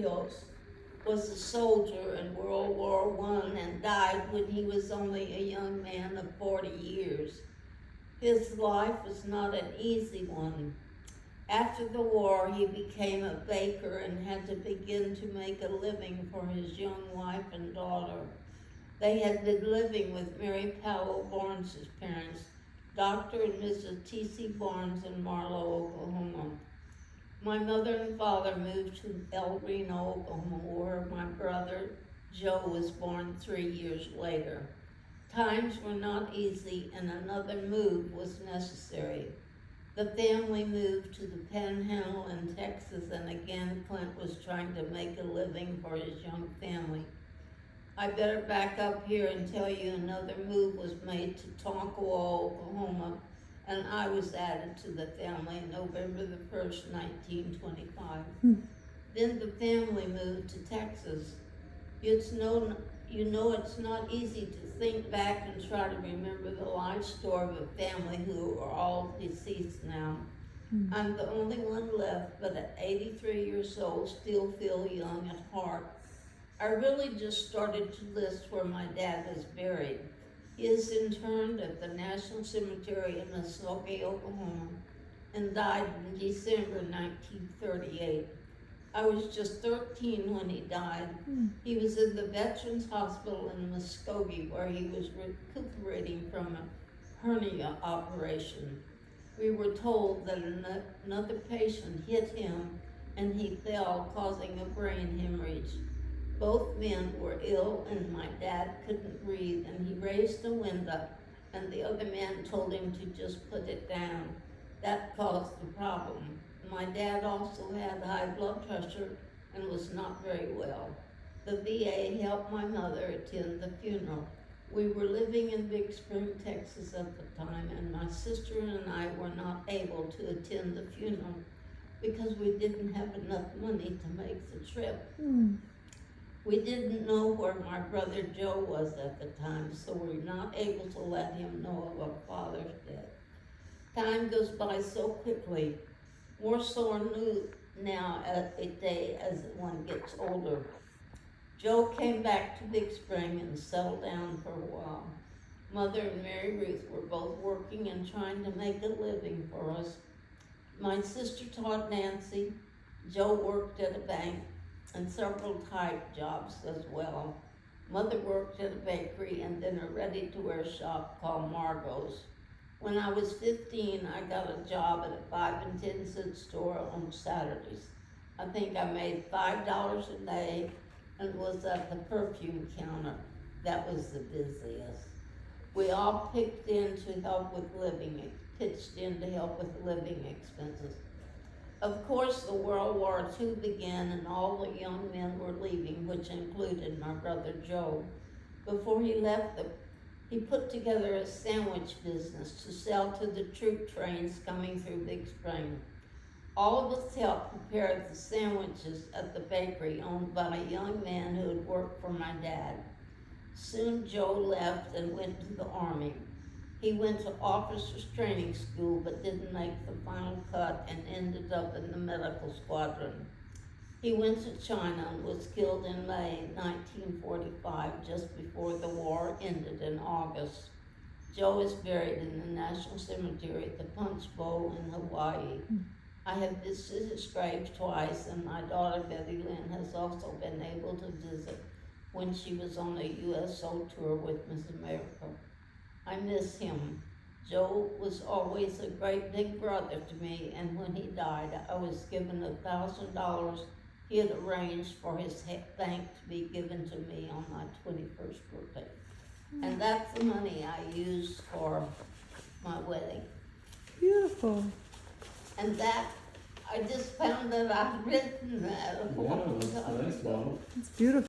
Rios, was a soldier in World War I and died when he was only a young man of 40 years. His life was not an easy one. After the war, he became a baker and had to begin to make a living for his young wife and daughter. They had been living with Mary Powell Barnes' parents, Dr. and Mrs. T.C. Barnes in Marlow, Oklahoma. My mother and father moved to El Reno, Oklahoma, where my brother Joe was born 3 years later. Times were not easy and another move was necessary. The family moved to the Panhandle in Texas, and again Clint was trying to make a living for his young family. I better back up here and tell you another move was made to Tonkawa, Oklahoma, and I was added to the family November the 1st, 1925. Then the family moved to Texas. It's not easy to think back and try to remember the life story of a family who are all deceased now. I'm the only one left, but at 83 years old, still feel young at heart. I really just started to list where my dad is buried. He is interred at the National Cemetery in Muskogee, Oklahoma, and died in December 1938. I was just 13 when he died. He was in the Veterans Hospital in Muskogee, where he was recuperating from a hernia operation. We were told that another patient hit him and he fell, causing a brain hemorrhage. Both men were ill and my dad couldn't breathe, and he raised the window and the other man told him to just put it down. That caused the problem. My dad also had high blood pressure and was not very well. The VA helped my mother attend the funeral. We were living in Big Spring, Texas at the time, and my sister and I were not able to attend the funeral because we didn't have enough money to make the trip. We didn't know where my brother Joe was at the time, so we were not able to let him know of our father's death. Time goes by so quickly, more so new now a day as one gets older. Joe came back to Big Spring and settled down for a while. Mother and Mary Ruth were both working and trying to make a living for us. My sister taught Nancy. Joe worked at a bank and several type jobs as well. Mother worked at a bakery and then a ready-to-wear shop called Margot's. When I was 15, I got a job at a 5 and 10 cent store on Saturdays. I think I made $5 a day and was at the perfume counter. That was the busiest. We all pitched in to help with living expenses. Of course, the World War II began and all the young men were leaving, which included my brother Joe. Before he left, he put together a sandwich business to sell to the troop trains coming through Big Spring. All of us helped prepare the sandwiches at the bakery owned by a young man who had worked for my dad. Soon Joe left and went to the Army. He went to officers training school but didn't make the final cut and ended up in the medical squadron. He went to China and was killed in May 1945, just before the war ended in August. Joe is buried in the National Cemetery at the Punch Bowl in Hawaii. I have visited his grave twice, and my daughter Betty Lynn has also been able to visit when she was on a USO tour with Miss America. I miss him. Joe was always a great big brother to me, and when he died, I was given $1,000 he had arranged for his bank to be given to me on my 21st birthday. And that's the money I used for my wedding. Beautiful. And that, I just found that I'd written that a long time ago. It's beautiful.